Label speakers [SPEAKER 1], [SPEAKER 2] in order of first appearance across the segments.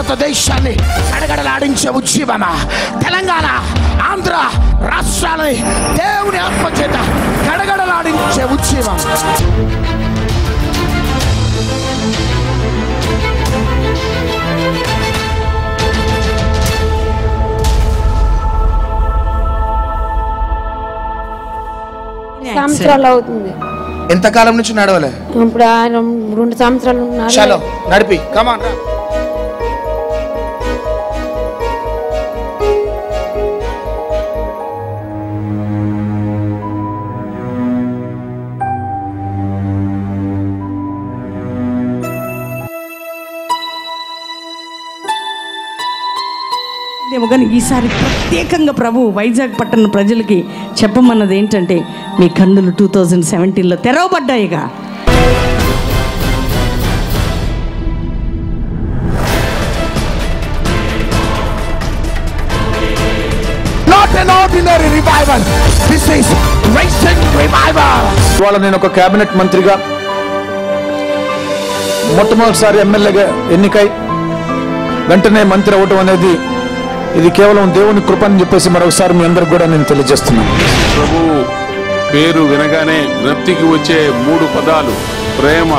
[SPEAKER 1] భారతదేశాన్ని గడగడలాడించే ఉద్యమమా, తెలంగాణ ఆంధ్ర రాష్ట్రాలని దేవుని ఆత్మచేత గడగడలాడించే ఉద్యమం.
[SPEAKER 2] సంవత్సరాలు అవుతుంది.
[SPEAKER 1] ఎంతకాలం నుంచి నడవలే?
[SPEAKER 2] ఇప్పుడు 2 సంవత్సరాలు ఉన్నారు.
[SPEAKER 1] చలో నడిపి కమాన్.
[SPEAKER 3] కానీ ఈసారి ప్రత్యేకంగా ప్రభు వైజాగ్ పట్టణ ప్రజలకి చెప్పమన్నది ఏంటంటే, మీ కన్నులు 2017లో తెరవబడ్డాయిగా.
[SPEAKER 1] Not an ordinary revival. This is recent revival.
[SPEAKER 4] ఇవాళ నేను ఒక కేబినెట్ మంత్రిగా మొట్టమొదటిసారి ఎమ్మెల్యేగా ఎన్నికై వెంటనే మంత్రి అవ్వటం అనేది ఇది కేవలం దేవుని కృప అని చెప్పేసి మరొకసారి మీ అందరికి కూడా నేను తెలియజేస్తున్నాను.
[SPEAKER 5] ప్రభు పేరు వినగానే జ్ఞప్తికి వచ్చే 3 పదాలు: ప్రేమ,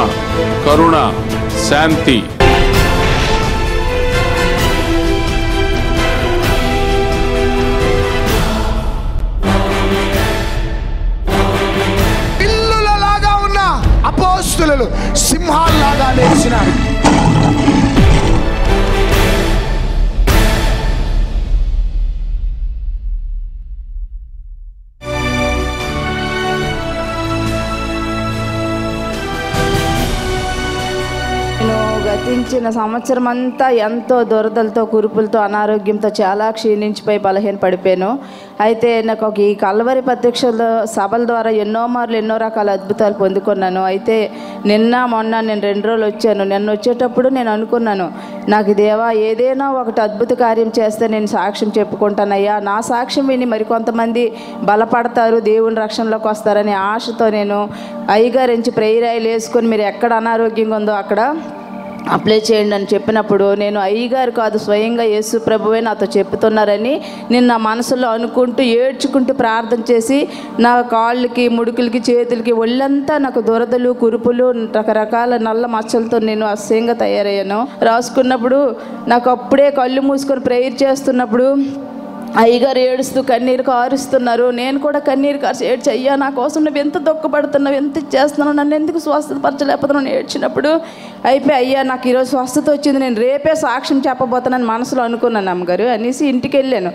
[SPEAKER 5] కరుణ, శాంతి.
[SPEAKER 1] పిల్లులలాగా ఉన్న అపోస్తులు సింహాల్లాగా లేచినారు.
[SPEAKER 6] గతించిన సంవత్సరం అంతా ఎంతో దురదలతో, కురుపులతో, అనారోగ్యంతో చాలా క్షీణించిపోయి బలహీన పడిపోయాను. అయితే నాకు ఈ కల్వరి ప్రత్యక్ష సభల ద్వారా ఎన్నో మార్లు ఎన్నో రకాల అద్భుతాలు పొందుకున్నాను. అయితే మొన్న నేను 2 రోజులు వచ్చాను. నిన్న వచ్చేటప్పుడు నేను అనుకున్నాను, నాకు దేవా ఏదైనా ఒకటి అద్భుత కార్యం చేస్తే నేను సాక్ష్యం చెప్పుకుంటానయ్యా, నా సాక్ష్యం విని మరికొంతమంది బలపడతారు, దేవుని రక్షణలోకి వస్తారనే ఆశతో నేను అయ్యగారు నుంచి ప్రేయరాయిలు వేసుకొని మీరు ఎక్కడ అనారోగ్యంగా ఉందో అక్కడ అప్లై చేయండి అని చెప్పినప్పుడు, నేను అయ్యగారు కాదు స్వయంగా యేసు ప్రభువే నాతో చెప్తున్నారని నేను నా మనసులో అనుకుంటూ ఏడ్చుకుంటూ ప్రార్థన చేసి, నా కాళ్ళకి, ముడుకులకి, చేతులకి, ఒళ్ళంతా నాకు దురదలు, కురుపులు, రకరకాల నల్ల మచ్చలతో నేను అసహ్యంగా తయారయ్యాను. రాసుకున్నప్పుడు నాకు అప్పుడే కళ్ళు మూసుకొని ప్రేయర్ చేస్తున్నప్పుడు అయ్యగారు ఏడుస్తూ కన్నీరు కారుస్తున్నారు. నేను కూడా కన్నీరు కారు ఏడ్చి, అయ్యా నా కోసం నువ్వు ఎంత దుఃఖపడుతున్నావు, ఎంత చేస్తున్నావు, నన్ను ఎందుకు స్వస్థపరచలేకపోతున్నావు ఏడ్చినప్పుడు అయిపోయి, అయ్యా నాకు ఈరోజు స్వస్థత వచ్చింది, నేను రేపే సాక్ష్యం చెప్పబోతానని మనసులో అనుకున్నాను అమ్మగారు అనేసి ఇంటికి వెళ్ళాను.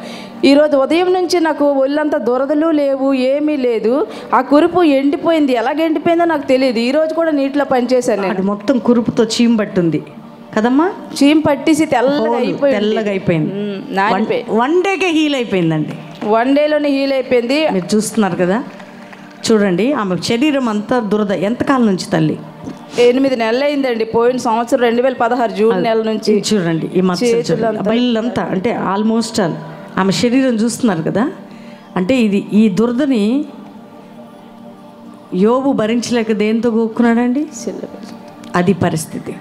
[SPEAKER 6] ఈరోజు ఉదయం నుంచి నాకు ఒళ్ళంతా దురదలు లేవు, ఏమీ లేదు. ఆ కురుపు ఎండిపోయింది, ఎలాగ ఎండిపోయిందో నాకు తెలియదు. ఈరోజు కూడా నీటిలో పనిచేశాను.
[SPEAKER 3] అది మొత్తం కురుపుతో చీమ్ పట్టుంది కదమ్మా,
[SPEAKER 6] చీమ్ పట్టేసి తెల్లగా
[SPEAKER 3] అయిపోయింది. 1 డేకే హీల్ అయిపోయిందండి.
[SPEAKER 6] 1 డేలోనే హీల్ అయిపోయింది.
[SPEAKER 3] మీరు చూస్తున్నారు కదా, చూడండి ఆమె శరీరం అంతా దురద. ఎంతకాలం నుంచి తల్లి?
[SPEAKER 6] 8 నెలలు అయిందండి. పోయిన సంవత్సరం 2016 జూన్ నెల నుంచి.
[SPEAKER 3] చూడండి ఈ మచ్చలంతా అంటే ఆల్మోస్ట్ ఆమె శరీరం చూస్తున్నారు కదా. అంటే ఈ దురదని యోబు భరించలేక దేంతో గోక్కున్నాడండి. అది పరిస్థితి.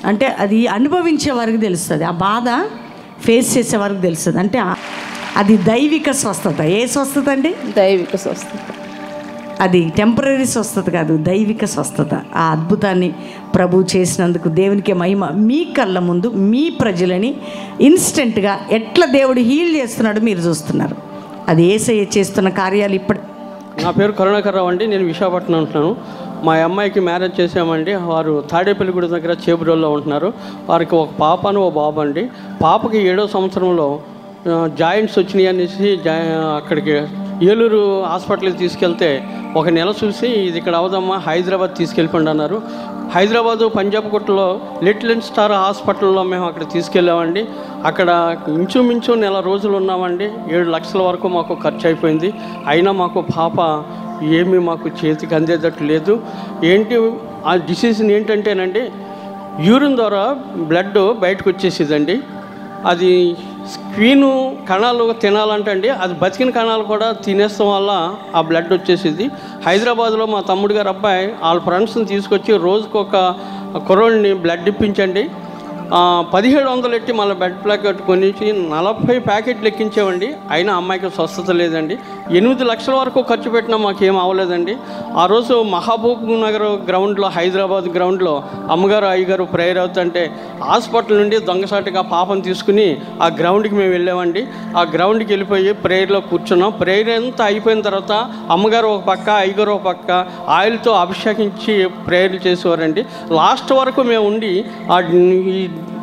[SPEAKER 3] అంటే అది అనుభవించే వారికి తెలుస్తుంది, ఆ బాధ ఫేస్ చేసే వారికి తెలుస్తుంది. అంటే అది దైవిక స్వస్థత. ఏ స్వస్థత అండి?
[SPEAKER 6] దైవిక స్వస్థత.
[SPEAKER 3] అది టెంపరీ స్వస్థత కాదు, దైవిక స్వస్థత. ఆ అద్భుతాన్ని ప్రభు చేసినందుకు దేవునికి మహిమ. మీ కళ్ళ ముందు మీ ప్రజలని ఇన్స్టెంట్గా ఎట్లా దేవుడు హీల్ చేస్తున్నాడో మీరు చూస్తున్నారు. అది యేసయ్య చేస్తున్న కార్యాలు. ఇప్పటి
[SPEAKER 7] నా పేరు కరుణాకర్రావు అండి, నేను విశాఖపట్నం ఉంటున్నాను. మా అమ్మాయికి మ్యారేజ్ చేసామండి. వారు తాడేపల్లిగూడ దగ్గర చేబురోల్లో ఉంటున్నారు. వారికి ఒక పాపను ఒక బాబు అండి. పాపకి 7వ సంవత్సరంలో జాయింట్స్ వచ్చినాయి అనేసి అక్కడికి ఏలూరు హాస్పిటల్కి తీసుకెళ్తే 1 నెల చూసి ఇది ఇక్కడ అవదమ్మా హైదరాబాద్ తీసుకెళ్ళిపోండి అన్నారు. హైదరాబాదు పంజాబ్కోటలో లిటిల్ స్టార్ హాస్పిటల్లో మేము అక్కడ తీసుకెళ్ళామండి. అక్కడ ఇంచుమించు 1 నెల రోజులు ఉన్నామండి. 7 లక్షల వరకు మాకు ఖర్చు అయిపోయింది. అయినా మాకు పాప ఏమీ మాకు చేతికి అందేటట్టు లేదు. ఏంటి ఆ డిసీజ్ని ఏంటంటేనండి, యూరిన్ ద్వారా బ్లడ్ బయటకు వచ్చేసేదండి. అది స్క్వీను కణాలు తినాలంటే అండి, అది బతికిన కణాలు కూడా తినేస్తాం వల్ల ఆ బ్లడ్ వచ్చేసింది. హైదరాబాద్లో మా తమ్ముడు గారు అబ్బాయి వాళ్ళ ఫ్రెండ్స్ని తీసుకొచ్చి రోజుకొక కుర్రోడిని బ్లడ్ ఇప్పించండి, 1700 ఎట్టి మళ్ళీ బెడ్ ప్యాకెట్ కొనిచ్చి 40 ప్యాకెట్లు ఎక్కించామండి. అయినా అమ్మాయికి స్వస్థత లేదండి. 8 లక్షల వరకు ఖర్చు పెట్టినా మాకేం అవ్వలేదండి. ఆ రోజు మహబూబ్ నగర్ గ్రౌండ్లో, హైదరాబాద్ గ్రౌండ్లో అమ్మగారు అయ్యగారు ప్రేయర్ అవుతుంటే హాస్పిటల్ నుండి దొంగసాటిగా పాపను తీసుకుని ఆ గ్రౌండ్కి మేము వెళ్ళామండి. ఆ గ్రౌండ్కి వెళ్ళిపోయి ప్రేయర్లో కూర్చున్నాం. ప్రేయర్ అంతా అయిపోయిన తర్వాత అమ్మగారు ఒక పక్క, అయ్యగారు ఒక పక్క ఆయిల్తో అభిషేకించి ప్రేయర్లు చేసేవారండి. లాస్ట్ వరకు మేము ఉండి ఈ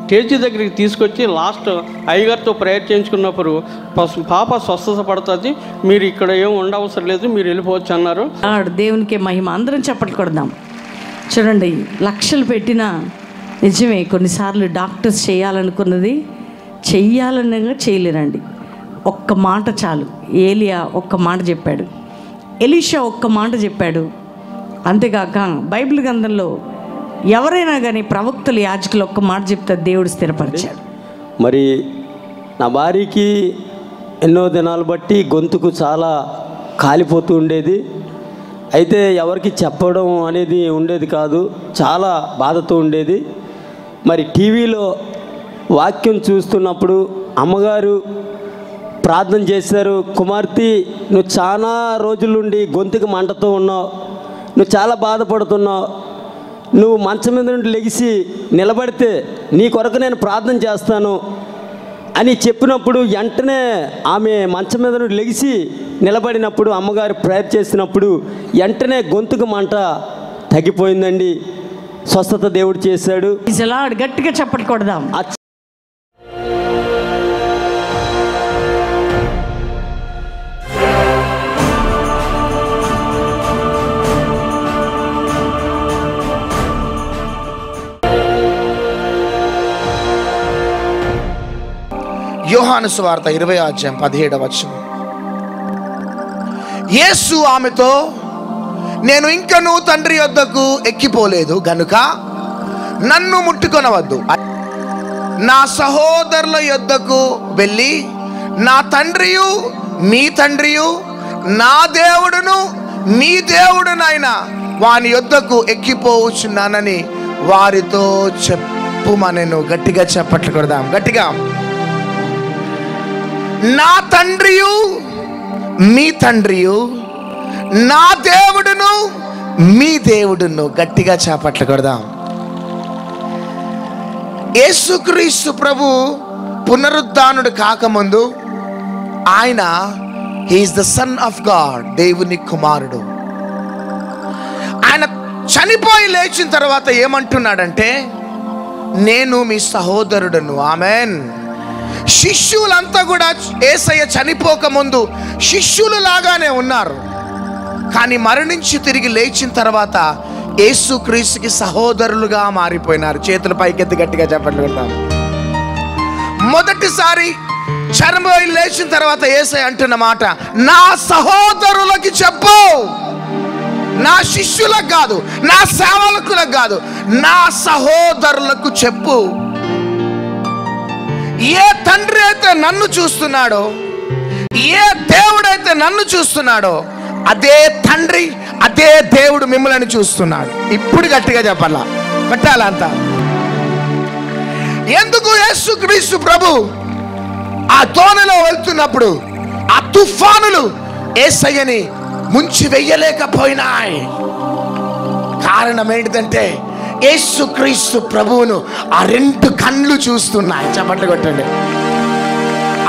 [SPEAKER 7] స్టేజ్ దగ్గరికి తీసుకొచ్చి లాస్ట్ అయ్యగారితో ప్రేయర్ చేయించుకున్నప్పుడు పాప స్వస్థత పడుతుంది, మీరు ఇక్కడ ఏం ఉండవసరం లేదు, మీరు వెళ్ళిపోవచ్చు అన్నారు.
[SPEAKER 3] దేవునికి మహిమ. అందరం చప్పట్లు కొడదాం. చూడండి, లక్షలు పెట్టినా నిజమే కొన్నిసార్లు డాక్టర్స్ చేయాలనుకున్నది చెయ్యాలనగా చేయలేరండి. ఒక్క మాట చాలు. ఏలియా ఒక్క మాట చెప్పాడు, ఎలీషా ఒక్క మాట చెప్పాడు. అంతేకాక బైబిల్ గ్రంథంలో ఎవరైనా కానీ ప్రవక్తలు, యాజకులు ఒక్క మాట చెప్తే దేవుడు స్థిరపరిచాడు.
[SPEAKER 8] మరి నా భార్యకి ఎన్నో దినాలు బట్టి గొంతుకు చాలా కాలిపోతూ ఉండేది. అయితే ఎవరికి చెప్పడం అనేది ఉండేది కాదు, చాలా బాధతో ఉండేది. మరి టీవీలో వాక్యం చూస్తున్నప్పుడు అమ్మగారు ప్రార్థన చేశారు, కుమార్తె నువ్వు చాలా రోజుల నుండి గొంతుకు మంటతో ఉన్నావు, నువ్వు చాలా బాధపడుతున్నావు, నువ్వు మంచం మీద నుండి లెగిసి నిలబడితే నీ కొరకు నేను ప్రార్థన చేస్తాను అని చెప్పినప్పుడు వెంటనే ఆమె మంచం మీద నుండి లెగిసి నిలబడినప్పుడు, అమ్మగారు ప్రేయర్ చేసినప్పుడు వెంటనే గొంతుకు మంట తగ్గిపోయిందండి. స్వస్థత దేవుడు చేశాడు.
[SPEAKER 3] గట్టిగా చప్పట్లు కొడదాం.
[SPEAKER 1] యోహాను సువార్త 20:17. యేసు ఆమెతో, నేను ఇంకనూ తండ్రి యొద్దకు ఎక్కిపోలేదు గనుక నన్ను ముట్టుకొనవద్దు. నా సహోదరుల యొద్దకు వెళ్ళి నా తండ్రియు మీ తండ్రియు, నా దేవుడును మీ దేవుడునైనా వాని యొద్దకు ఎక్కిపోవచ్చున్నానని వారితో చెప్పుమనెను. గట్టిగా చప్పట్లు కొడదాం, గట్టిగా. నా తండ్రియు మీ తండ్రియు, నా దేవుడును మీ దేవుడును. గట్టిగా చప్పట్లు కొడదాం. యేసుక్రీస్తు ప్రభు పునరుద్ధానుడు కాకముందు ఆయన he is the son of God, దేవుని కుమారుడు. ఆయన చనిపోయి లేచిన తర్వాత ఏమంటున్నాడంటే, నేను మీ సహోదరుడను. ఆమెన్. శిష్యులంతా కూడా యేసయ్య చనిపోక ముందు శిష్యులు లాగానే ఉన్నారు. కానీ మరణించి తిరిగి లేచిన తర్వాత యేసుక్రీస్తుకి సహోదరులుగా మారిపోయినారు. చేతుల పైకెత్తి గట్టిగా చెప్పట్లు పెడతాం. మొదటిసారి చనిపోయి లేచిన తర్వాత యేసయ్య అంటున్న మాట, నా సహోదరులకి చెప్పు, నా శిష్యులకు కాదు, నా సేవకులకు కాదు, నా సహోదరులకు చెప్పు. ఏ తండ్రి అయితే నన్ను చూస్తున్నాడో, ఏ దేవుడైతే నన్ను చూస్తున్నాడో, అదే తండ్రి, అదే దేవుడు మిమ్మల్ని చూస్తున్నాడు. ఇప్పుడు గట్టిగా చెప్పాలా, పెట్టాలంతా. ఎందుకు యేసుక్రీస్తు ప్రభు ఆ దోణిలో వెళ్తున్నప్పుడు ఆ తుఫానులు యేసయ్యని ముంచి వెయ్యలేకపోయినాయి? కారణం ఏంటిదంటే యేసుక్రీస్తు ప్రభువును ఆ 2 కళ్ళు చూస్తున్నాయి. చప్పట్లు కొట్టండి.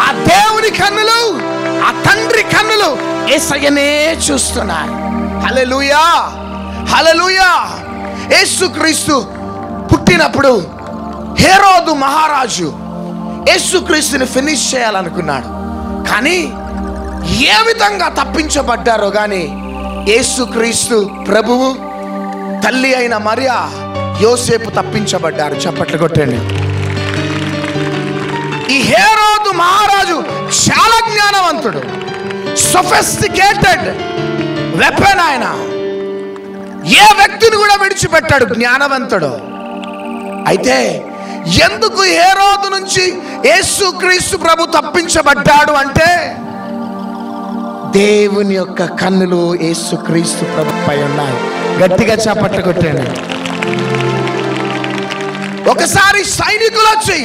[SPEAKER 1] ఆ దేవుని కన్నులు, ఆ తండ్రి కన్నులు యేసయ్యనే చూస్తున్నాయి. హల్లెలూయా, హల్లెలూయా. యేసుక్రీస్తు పుట్టినప్పుడు హేరోదు మహారాజు యేసుక్రీస్తుని ఫినిష్ చేయాలనుకున్నాడు. కానీ ఏ విధంగా తప్పించబడ్డారో కానీ యేసుక్రీస్తు ప్రభువు, తల్లి అయిన మరియా, యోసేపు తప్పించబడ్డారు. చప్పట్లు కొట్టండి. ఈ హేరోదు మహారాజు చాలా జ్ఞానవంతుడు, సొఫిస్టికేటెడ్ వెపన్. ఆయన ఏ వ్యక్తిని కూడా విడిచిపెట్టాడు, జ్ఞానవంతుడు. అయితే ఎందుకు హేరోదు నుంచి యేసుక్రీస్తు ప్రభు తప్పించబడ్డాడు అంటే, దేవుని యొక్క కన్నులు యేసుక్రీస్తు ప్రభు పై ఉన్నాయి. గట్టిగా చప్పట్లు కొట్టండి. ఒకసారి సైనికులు వచ్చి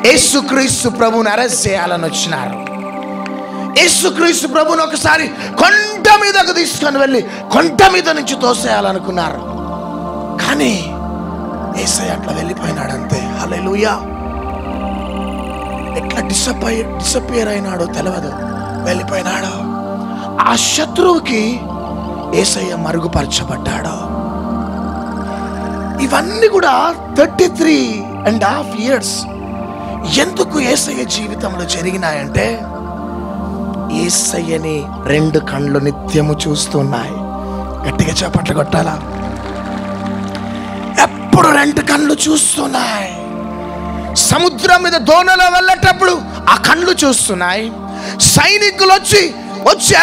[SPEAKER 1] యేసుక్రీస్తు ప్రభువుని అరెస్ట్ చేయాలని వచ్చినారు. యేసుక్రీస్తు ప్రభువుని ఒకసారి కొండ మీదకు తీసుకొని వెళ్ళి కొండ మీద నుంచి తోసేయాలనుకున్నారు. కానీ యేసయ్య అట్లా వెళ్ళిపోయినాడు అంతే. హల్లెలూయా. ఎట్లా డిసపియర్ అయినాడో తెలియదు, వెళ్ళిపోయినాడు. ఆ శత్రువుకి యేసయ్య మరుగుపరచబడ్డాడు. ఇవన్నీ కూడా 33.5 years ఎందుకు యేసయ్య జీవితంలో జరిగినాయంటే, యేసయ్యని 2 కళ్ళు నిత్యము చూస్తున్నాయి. గట్టిగా చప్పట్లు కొట్టాలా? ఎప్పుడు 2 కళ్ళు చూస్తున్నాయి. సముద్రం మీద దోణలో వెళ్ళేటప్పుడు ఆ కళ్ళు చూస్తున్నాయి. సైనికులు వచ్చి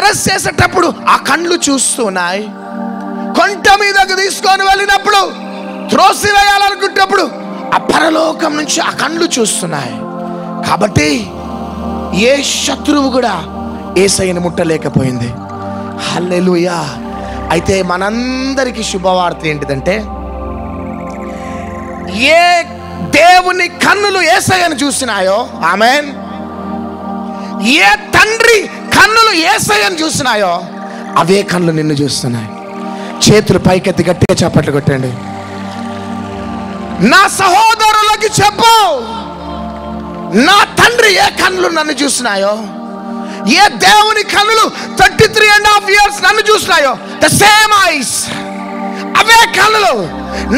[SPEAKER 1] అరెస్ట్ చేసేటప్పుడు ఆ కళ్ళు చూస్తున్నాయి. కొండ మీదకు తీసుకొని వెళ్ళినప్పుడు త్రోసివేయాలనుకున్నప్పుడు ఆ పరలోకం నుంచి ఆ కళ్ళు చూస్తున్నాయి. కాబట్టి ఏ శత్రువు కూడా యేసయ్యను ముట్టలేకపోయింది. హల్లెలూయా. అయితే మనందరికీ శుభవార్త ఏంటిదంటే, ఏ దేవుని కన్నులు యేసయ్యను చూసినాయో, ఆమేన్, ఏ తండ్రి కన్నులు యేసయ్యను చూసినాయో అవే కన్నులు నిన్ను చూస్తున్నాయి. చేతులు పైకెత్తి గట్టిగా చప్పట్లు కొట్టండి. నా సహోదరులకి చెప్పు, నా తండ్రి ఏ కన్నులు నన్ను చూసినాయో, ఏ దేవుని కన్నులు 33.5 years నన్ను చూసినాయో, ద సేమ్ ఐస్, అవే కన్నులు.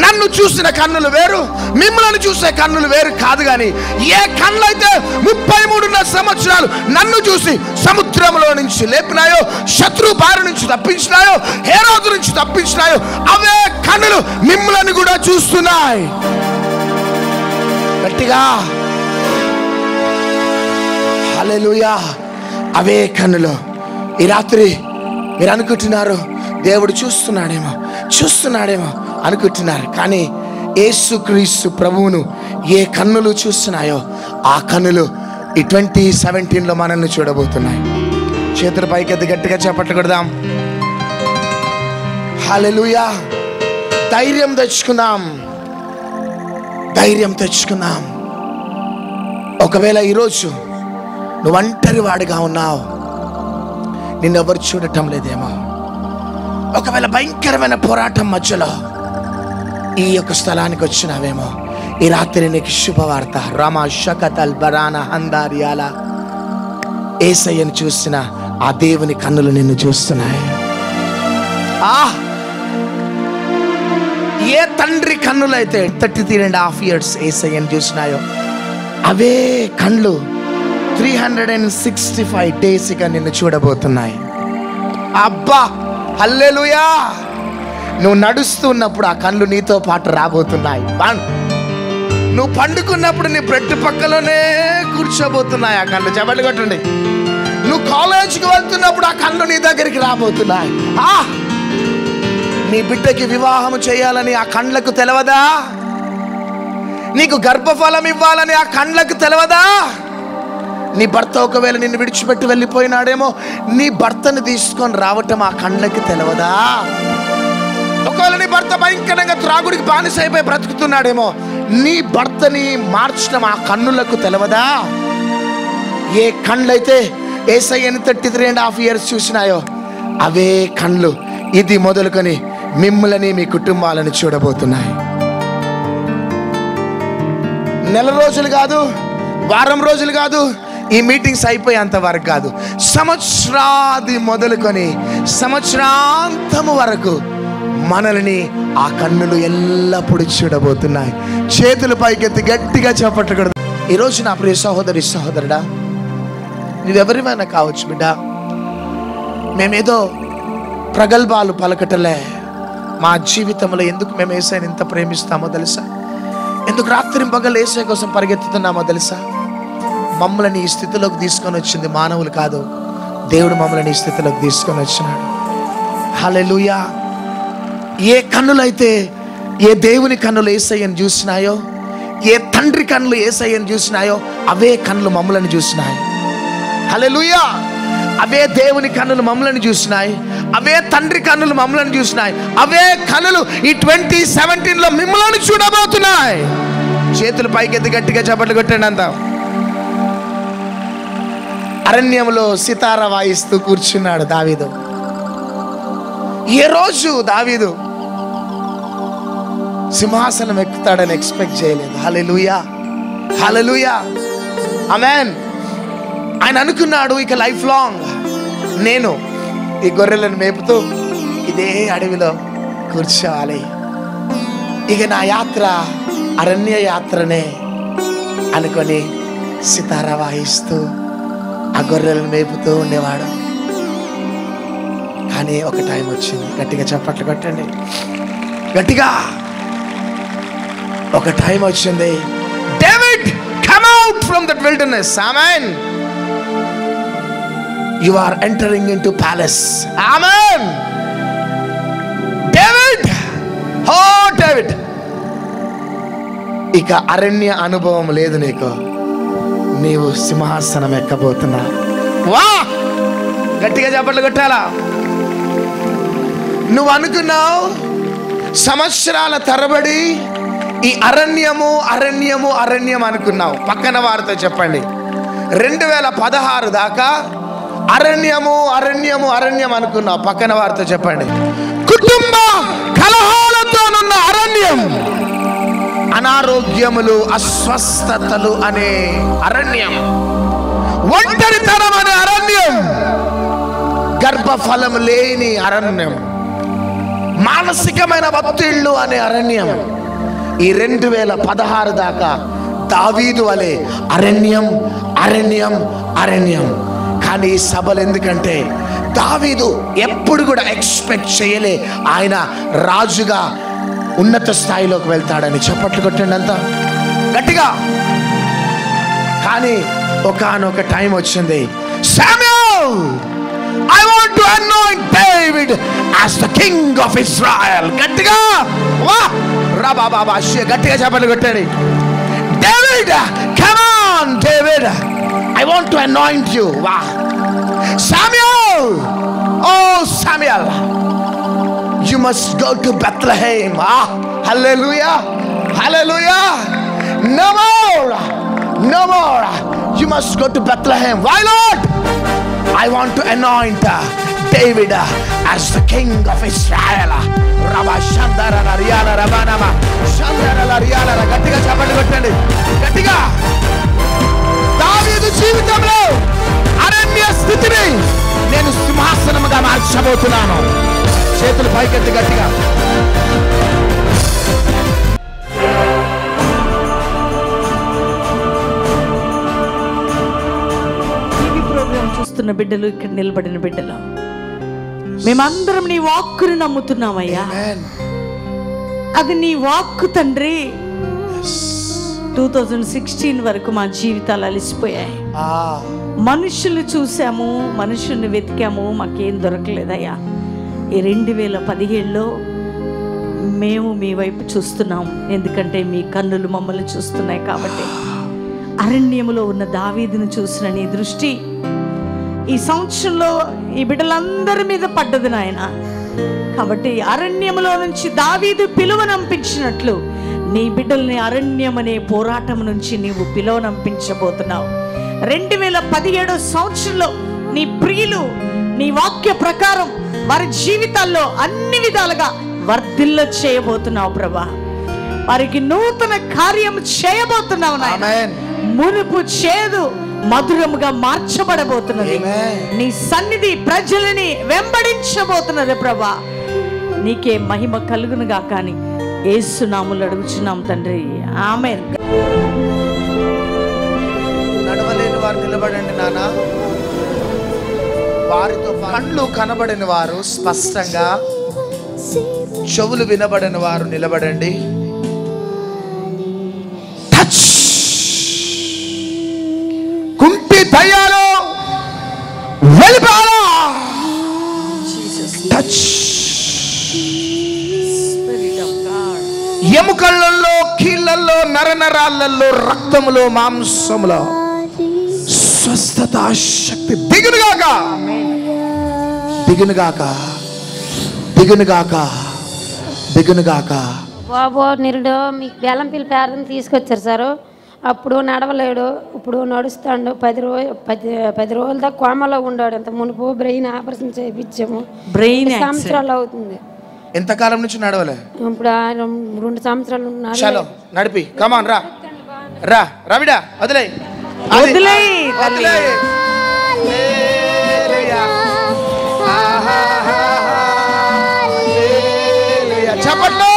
[SPEAKER 1] నన్ను చూసిన కన్నులు వేరు, మిమ్మల్ని చూసే కన్నులు వేరు కాదు. కానీ ఏ కన్నులు అయితే 33.5 సంవత్సరాలు నన్ను చూసి సముద్రంలో నుంచి లేపినాయో, శత్రు బారి నుంచి తప్పించినాయో, హేరోదు నుంచి తప్పించినాయో, అవే కన్నులు మిమ్మల్ని కూడా చూస్తున్నాయి. గట్టిగా హల్లెలూయా. అవే కన్నులు. ఈ రాత్రి మీరు అనుకుంటున్నారు దేవుడు చూస్తున్నాడేమో అనుకుంటున్నారు. కానీ యేసుక్రీస్తు ప్రభువును ఏ కన్నులు చూస్తున్నాయో ఆ కన్నులు ఈ 2017లో మనల్ని చూడబోతున్నాయి. చేతుల పైకెత్తి గట్టిగా చప్పట్లు కొడదాం. హల్లెలూయా. ధైర్యం తెచ్చుకుందాం. ఒకవేళ ఈరోజు నువ్వు ఒంటరి వాడిగా ఉన్నావు, నిన్నెవరు చూడటం లేదేమో, ఒకవేళ భయంకరమైన పోరాటం మధ్యలో ఈ యొక్క స్థలానికి వచ్చినావేమో, ఈ రాత్రి నీకు శుభవార్త. రామా షకతల్ బరానా హందారియాల, యేసయ్యను చూసిన ఆ దేవుని కన్నులు నిన్ను చూస్తున్నాయి. ఏ తండ్రి కన్నులైతే 33.5 years యేసయ్యను చూసినాయో అవే కళ్ళు 365 days నిన్ను చూడబోతున్నాయి. అబ్బా హల్లెలూయా. నువ్వు నడుస్తున్నప్పుడు ఆ కళ్ళు నీతో పాటు రాబోతున్నాయి. నువ్వు పండుకున్నప్పుడు నీ బ్రెడ్ పక్కలోనే కూర్చోబోతున్నాయి ఆ కళ్ళు. చప్పట్లు కొట్టండి. నువ్వు కాలేజీకి వెళ్తున్నప్పుడు ఆ కళ్ళు నీ దగ్గరికి రాబోతున్నాయి. నీ బిడ్డకి వివాహం చేయాలని ఆ కళ్ళకు తెలవదా? నీకు గర్భఫలం ఇవ్వాలని ఆ కళ్ళకు తెలవదా? నీ భర్త ఒకవేళ నిన్ను విడిచిపెట్టి వెళ్ళిపోయినాడేమో, నీ భర్తను తీసుకొని రావటం ఆ కళ్ళకి తెలవదా? ఒకవేళ నీ భర్త భయంకరంగా త్రాగుడికి బానిస అయిపోయి బ్రతుకుతున్నాడేమో, నీ భర్తని మార్చడం ఆ కన్నులకు తెలవదా? ఏ కళ్ళైతే యేసయ్యను 33.5 years చూసినాయో అవే కళ్ళు ఇది మొదలుకొని మిమ్మల్ని మీ కుటుంబాలను చూడబోతున్నాయి. నెల రోజులు కాదు, వారం రోజులు కాదు, ఈ మీటింగ్స్ అయిపోయేంత వరకు కాదు, సంవత్సరాది మొదలుకొని సంవత్సరాంతము వరకు మనల్ని ఆ కన్నులు ఎల్లప్పుడూ చూడబోతున్నాయి. చేతులు పైకెత్తి గట్టిగా చప్పట్లు. ఈరోజు నా ప్రియ సహోదరుడా, నువ్వెవరిమైనా కావచ్చు బిడ్డ, మేమేదో ప్రగల్భాలు పలకటలే. మా జీవితంలో ఎందుకు మేము యేసయ్యని ఇంత ప్రేమిస్తామో తెలుసా? ఎందుకు రాత్రి పగలు యేసయ్య కోసం పరిగెత్తుతున్నామో తెలుసా? మమ్మల్ని ఈ స్థితిలోకి తీసుకొని వచ్చింది మానవులు కాదు, దేవుడు మమ్మల్ని ఈ స్థితిలోకి తీసుకొని వచ్చినాడు. హల్లెలూయా. ఏ కన్నులైతే ఏ దేవుని కన్నులు యేసయ్యను చూసినాయో, ఏ తండ్రి కన్నులు యేసయ్యను చూసినాయో అవే కన్నులు మమ్మల్ని చూసినాయి. హల్లెలూయా. అవే దేవుని కన్నులు మమ్మల్ని చూసినాయి, అవే తండ్రి కన్నులు మమ్మల్ని చూసినాయి, అవే కన్నులు ఈ 2017లో మిమ్మల్ని చూడబోతున్నాయి. చేతులు పైకెత్తి గట్టిగా చప్పట్లు కొట్టండి అంతా. అరణ్యంలో సితార వాయిస్తూ కూర్చున్నాడు దావీదు. ఏ రోజు దావీదు సింహాసనం ఎక్కుతాడని ఎక్స్పెక్ట్ చేయలేదు. హల్లెలూయా, హల్లెలూయా, ఆమేన్. ఆయన అనుకున్నాడు, ఇక లైఫ్ లాంగ్ నేను ఈ గొర్రెలను మేపుతూ ఇదే అడవిలో కూర్చోవాలి, ఇక నా యాత్ర అరణ్య యాత్రనే అనుకొని సితారా వాయిస్తూ ఆ గొర్రెలను మేపుతూ ఉండేవాడు. కానీ ఒక టైం వచ్చింది, గట్టిగా చప్పట్లు కొట్టండి, గట్టిగా. ఒక టైం వచ్చింది. David, come out from that wilderness. Amen. You are entering into palace. Amen. David, oh David, ఇక అరణ్య అనుభవం లేదు నీకు, నీవు సింహాసనం ఎక్కబోతున్నా. వా, గట్టిగా చప్పట్లు కొట్టాలా. నువ్వు అనుకున్నావు సంవత్సరాల తరబడి ఈ అరణ్యము అరణ్యము అరణ్యం అనుకున్నావు. పక్కన వారితో చెప్పండి, 2016 దాకా అరణ్యము అరణ్యము అరణ్యం అనుకున్నావు. పక్కన వారితో చెప్పండి, కుటుంబ కలహాలతోనున్న అరణ్యం, అనారోగ్యములు అస్వస్థతలు అనే అరణ్యం, ఒంటరితనం అనే అరణ్యం, గర్భఫలం లేని అరణ్యం, మానసికమైన ఒత్తిళ్లు అనే అరణ్యం. ఈ 2016 దాకా దావీదు వలె అరణ్యం అరణ్యం అరణ్యం. కానీ ఈ సభలు ఎందుకంటే దావీదు ఎప్పుడు కూడా ఎక్స్పెక్ట్ చేయలే ఆయన రాజుగా ఉన్నత స్థాయిలోకి వెళ్తాడని. చప్పట్లు కొట్టండి అంతా గట్టిగా. కానీ ఒకానొక టైం వచ్చింది. Samuel, I want to anoint David as the king of Israel. గట్టిగా వా రాబా బాబా గట్టిగా చప్పట్లు కొట్టండి. David, come on David, I want to anoint you. Wow. Samuel, oh Samuel, you must go to Bethlehem. Hallelujah, hallelujah. No more, no more. You must go to Bethlehem. Why Lord? I want to anoint David as the king of Israel. Rabba Shandara Riyala Rabanama Shandara Riyala. గట్టిగా చప్పట్లు కొట్టండి గట్టిగా. దావీదు జీవితంలో అరణ్య స్థితిని నేను సింహాసనముగా మార్చబోతున్నాను. చేతులు పైకెత్తి గట్టిగా.
[SPEAKER 3] టీవీ ప్రోగ్రామ్ చూస్తున్న బిడ్డలు, ఇక్కడ నిలబడిన బిడ్డలు, మేమందరం నీ వాక్కుని నమ్ముతున్నామయ్యా. అది నీ వాక్కు తండ్రి. 2016 వరకు మా జీవితాలు అలిసిపోయాయి. మనుషులు చూసాము, మనుషుల్ని వెతికాము, మాకేం దొరకలేదయ్యా. ఈ 2017లో మేము మీ వైపు చూస్తున్నాం, ఎందుకంటే మీ కన్నులు మమ్మల్ని చూస్తున్నాయి కాబట్టి. అరణ్యములో ఉన్న దావీదును చూసిన నీ దృష్టి ఈ సంవత్సరంలో ఈ బిడ్డలందరి మీద పడ్డది నాయన. కాబట్టి అరణ్యములో నుంచి దావీదు పిలువనంపించినట్లు నీ బిడ్డల్ని అరణ్యం అనే పోరాటం నుంచి నీవు పిలువనంపించబోతున్నావు. 2017 సంవత్సరంలో నీ ప్రియులు నీ వాక్య ప్రకారం వారి జీవితాల్లో అన్ని విధాలుగా వర్ధిల్ల చేయబోతున్నావు ప్రభా. వారికి నూతన కార్యం చేయబోతున్నావు నాయన. మునుపు చేదు మధురముగా మార్చబడబోతున్నది. నీ సన్నిధి ప్రజలని వెంబడించబోతున్నది ప్రభా. నీకే మహిమ కలుగునుగా. కానీ యేసు నామములో అడుగుచున్నాం తండ్రి, ఆమేన్.
[SPEAKER 1] నడవలేని వారు నిలబడండి నాన్న. వారితో కళ్ళు కనబడిన వారు స్పష్టంగా, చెవులు వినబడిన వారు నిలబడండి. టచ్. కుంటి దయ్యాలు వెళ్ళిపోవాలా. టచ్. ఎముకలలో, కీళ్ళల్లో, నరనరాలలో, రక్తములో, మాంసములో స్వస్థత శక్తి దిగునుగాక, దిగునుగాక, దిగునుగాక, దిగునుగాక.
[SPEAKER 2] బాబు నిరుడు మీకు బెల్లంపల్లి పేరని తీసుకొచ్చారు సార్. అప్పుడు నడవలేడు, ఇప్పుడు నడుస్తాడు. 10 రోజుల దాకా కోమలో ఉన్నాడు. అంత మునుపు బ్రెయిన్ ఆపరేషన్ చేయించాము.
[SPEAKER 3] బ్రెయిన్
[SPEAKER 2] సంవత్సరాలు అవుతుంది.
[SPEAKER 1] ఎంతకాలం నుంచి నడవలే?
[SPEAKER 2] ఇప్పుడు 2 సంవత్సరాలు ఉన్నారు.
[SPEAKER 1] చలో నడిపి, కమాన్ రా రా రవిడా, వదిలే చెప్పట్లు.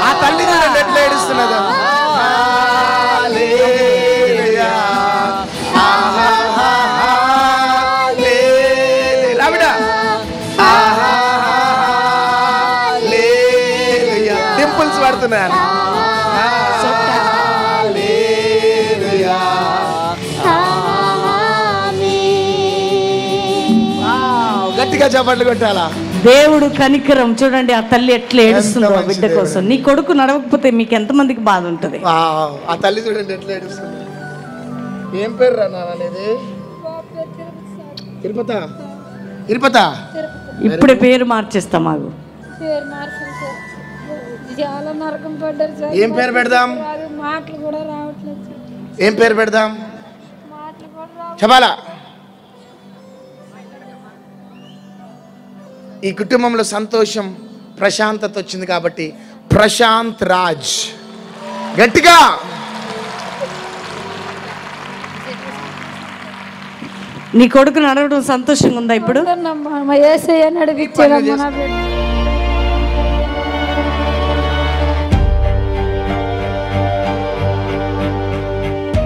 [SPEAKER 1] ఆ తల్లి ఎట్లా ఏడుస్తున్నదా? రవిడా డింపుల్స్ పడుతున్నాను. గట్టిగా చప్పట్లు కొట్టాలా?
[SPEAKER 3] దేవుడు కనికరం చూడండి, ఆ తల్లి ఎట్లా ఏడుస్తుందో బిడ్డ కోసం. నీ కొడుకు నడవకపోతే మీకు ఎంతమందికి బాధ ఉంటుంది?
[SPEAKER 1] ఆ తల్లి చూడండి ఎట్లా ఏడుస్తుంది. ఏం పేరు రా నాన్నది? తిరుపత.
[SPEAKER 3] ఇప్పుడే పేరు మార్చేస్తాం. మాకు
[SPEAKER 1] ఏం పేరు పెడదాం? ఏం పేరు పెడదాం చెప్పాలా? ఈ కుటుంబంలో సంతోషం, ప్రశాంతత వచ్చింది కాబట్టి ప్రశాంత్ రాజ్. గట్టిగా
[SPEAKER 3] నీ కొడుకు నడవడం సంతోషంగా ఉందా ఇప్పుడు?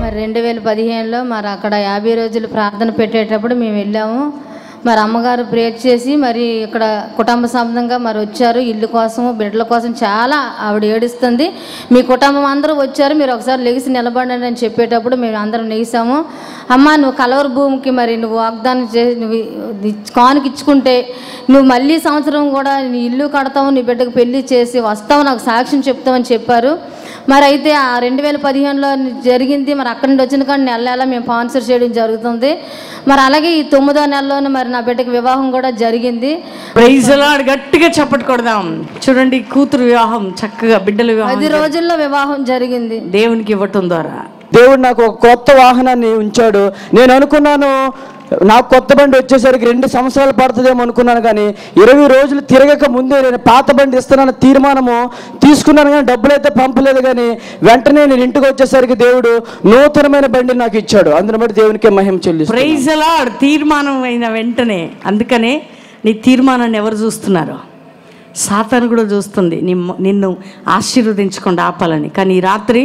[SPEAKER 9] మరి 2015లో మరి అక్కడ 50 రోజులు ప్రార్థన పెట్టేటప్పుడు మేము వెళ్ళాము. మరి అమ్మగారు ప్రేయర్ చేసి మరి ఇక్కడ కుటుంబ సంబంధంగా మరి వచ్చారు. ఇల్లు కోసం, బిడ్డల కోసం చాలా ఆవిడ ఏడుస్తుంది. మీ కుటుంబం అందరూ వచ్చారు, మీరు ఒకసారి లెగిసి నిలబడండి అని చెప్పేటప్పుడు మేము అందరం లెగిసాము. అమ్మ నువ్వు కలవర భూమికి మరి నువ్వు వాగ్దానం చేసి నువ్వు కానుక ఇచ్చుకుంటే నువ్వు మళ్ళీ సంవత్సరం కూడా నీ ఇల్లు కడతావు, నీ బిడ్డకు పెళ్లి చేసి వస్తావు, నాకు సాక్ష్యం చెప్తామని చెప్పారు. మరి అయితే ఆ 2015లో జరిగింది. మరి అక్కడి నుండి వచ్చిన కానీ నెల మేము స్పాన్సర్ చేయడం జరుగుతుంది. మరి అలాగే ఈ 9వ నెలలోనే మరి నా బిడ్డకి వివాహం కూడా జరిగింది.
[SPEAKER 3] Praise the Lord. గట్టిగా చప్పట్టుకొడదాం. చూడండి, కూతురు వివాహం చక్కగా, బిడ్డల వివాహం
[SPEAKER 9] 10 రోజుల్లో వివాహం జరిగింది
[SPEAKER 3] దేవునికి ఇవ్వటం ద్వారా.
[SPEAKER 8] దేవుడు నాకు ఒక కొత్త వాహనాన్ని ఉంచాడు. నేను అనుకున్నాను నాకు కొత్త బండి వచ్చేసరికి 2 సంవత్సరాలు పడుతుందేమో అనుకున్నాను, కానీ 20 రోజులు తిరగక ముందే నేను పాత బండి ఇస్తానన్న తీర్మానము తీసుకున్నాను. కానీ డబ్బులు అయితే పంపలేదు. కానీ వెంటనే నేను ఇంటికి వచ్చేసరికి దేవుడు నూతనమైన బండి నాకు ఇచ్చాడు. అందుని బట్టి దేవునికే మహిమ చెల్లిస్తాను.
[SPEAKER 3] Praise the Lord. తీర్మానం అయిన వెంటనే, అందుకనే నీ తీర్మానాన్ని ఎవరు చూస్తున్నారు? సాతాను కూడా చూస్తుంది నిన్ను ఆశీర్వదించకుండా ఆపాలని. కానీ ఈ రాత్రి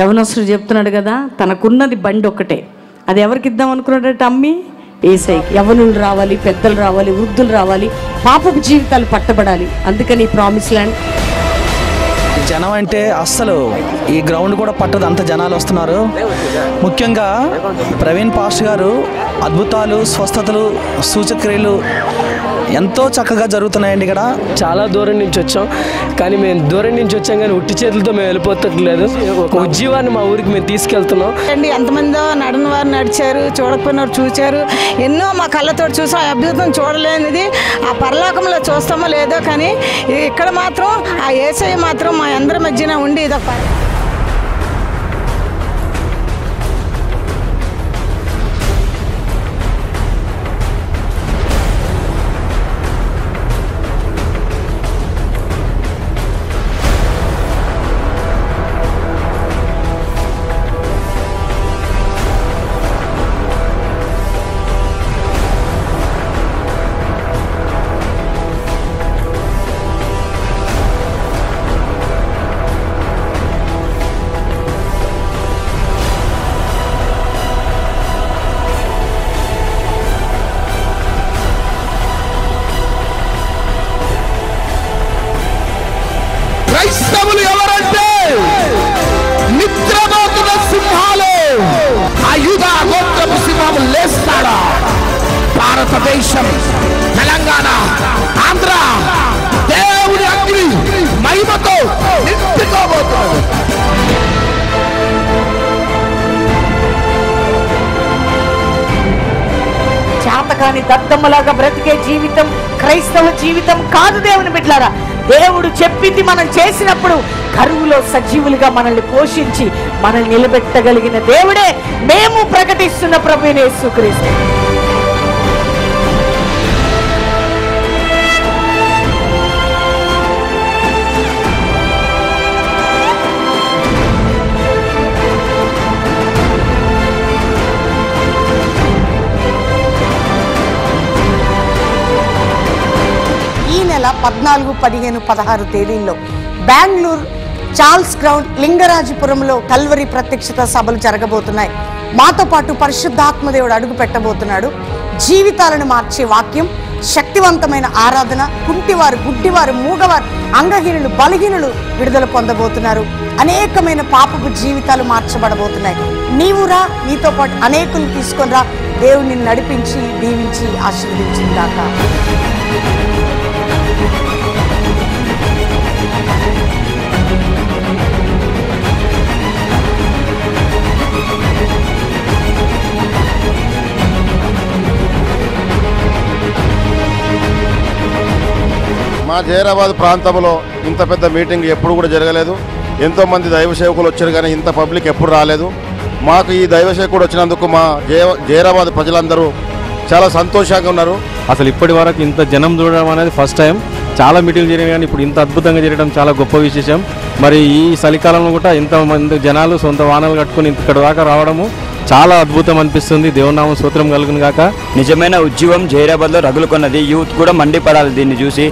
[SPEAKER 3] యవనస్తుడు చెప్తున్నాడు కదా, తనకున్నది బండి ఒకటే, అది ఎవరికి ఇద్దాం అనుకున్నాడట? అమ్మి ఏసైకి. యవనులు రావాలి, పెద్దలు రావాలి, వృద్ధులు రావాలి, పాపపు జీవితాలు పట్టబడాలి. అందుకని ప్రామిస్ ల్యాండ్
[SPEAKER 10] జనం అంటే అస్సలు ఈ గ్రౌండ్ కూడా పట్టదు, అంత జనాలు వస్తున్నారు. ముఖ్యంగా ప్రవీణ్ పాస్టర్ గారు అద్భుతాలు, స్వస్థతలు, సూచక్రియలు ఎంతో చక్కగా జరుగుతున్నాయండి. ఇక్కడ
[SPEAKER 11] చాలా దూరం నుంచి వచ్చాం, కానీ మేము దూరం నుంచి వచ్చాం కానీ ఉట్టి చేతులతో మేము వెళ్ళిపోతట్లేదు. ఒక ఉజ్జీవాన్ని మా ఊరికి మేము తీసుకెళ్తున్నాం.
[SPEAKER 12] ఎంతమందో నడని వారు నడిచారు, చూడకపోయిన వారు చూచారు. ఎన్నో మా కళ్ళతో చూసాం. అద్భుతం చూడలేనిది ఆ పరలోకంలో చూస్తామో లేదో, కానీ ఇక్కడ మాత్రం ఆ యేసయ్య మాత్రం మా అందరి మధ్యన ఉండి ఇదొక
[SPEAKER 1] క్రైస్తవులు ఎవరంటే నిద్రపోతున్న సింహాలు. ఆ యూదా గోత్రపు సింహము లేస్తాడా? భారతదేశం, తెలంగాణ, ఆంధ్ర దేవుడి అగ్ని మహిమతో నింపుకోబోతున్నాడు.
[SPEAKER 3] చేతకాని దద్దమ్మలాగా బ్రతికే జీవితం క్రైస్తవ జీవితం కాదు దేవుని బిడ్డలారా. దేవుడు చెప్పింది మనం చేసినప్పుడు కరువులో సజీవులుగా మనల్ని పోషించి మనల్ని నిలబెట్టగలిగిన దేవుడే మేము ప్రకటిస్తున్న ప్రభువైన యేసుక్రీస్తు.
[SPEAKER 13] ఈ నెల 14, 15, 16 తేదీల్లో బెంగళూరు చార్ల్స్ గ్రౌండ్ లింగరాజపురంలో కల్వరి ప్రత్యక్షత సభలు జరగబోతున్నాయి. మాతో పాటు పరిశుద్ధాత్మదేవుడు అడుగు పెట్టబోతున్నాడు. జీవితాలను మార్చే వాక్యం, శక్తివంతమైన ఆరాధన, కుంటివారు, గుడ్డివారు, మూగవారు, అంగహీనులు, బలహీనులు విడుదల పొందబోతున్నారు. అనేకమైన పాపపు జీవితాలు మార్చబడబోతున్నాయి. నీవురా, నీతో పాటు అనేకులు తీసుకొని రా. దేవుని నడిపించి దీవించి ఆశీర్వదించిందాక.
[SPEAKER 14] మా జైరాబాద్ ప్రాంతంలో ఇంత పెద్ద మీటింగ్ ఎప్పుడు కూడా జరగలేదు. ఎంతోమంది దైవ సేవకులు వచ్చారు కానీ ఇంత పబ్లిక్ ఎప్పుడు రాలేదు. మాకు ఈ దైవ సేవకుడు వచ్చినందుకు మా జైరాబాద్ ప్రజలందరూ చాలా సంతోషంగా ఉన్నారు.
[SPEAKER 15] అసలు ఇప్పటి వరకు ఇంత జనం చూడడం అనేది ఫస్ట్ టైం. చాలా మీటింగ్లు జరిగినాయి కానీ ఇప్పుడు ఇంత అద్భుతంగా జరగడం చాలా గొప్ప విశేషం. మరి ఈ చలికాలంలో కూడా ఇంతమంది జనాలు సొంత వాహనాలు కట్టుకుని ఇక్కడ దాకా రావడము చాలా అద్భుతం అనిపిస్తుంది. దేవునామం స్తోత్రం కలుగును గాక.
[SPEAKER 16] నిజమైన ఉద్యమం జైరాబాద్లో రగులుకొన్నది. యూత్ కూడా మండిపడాలి దీన్ని చూసి.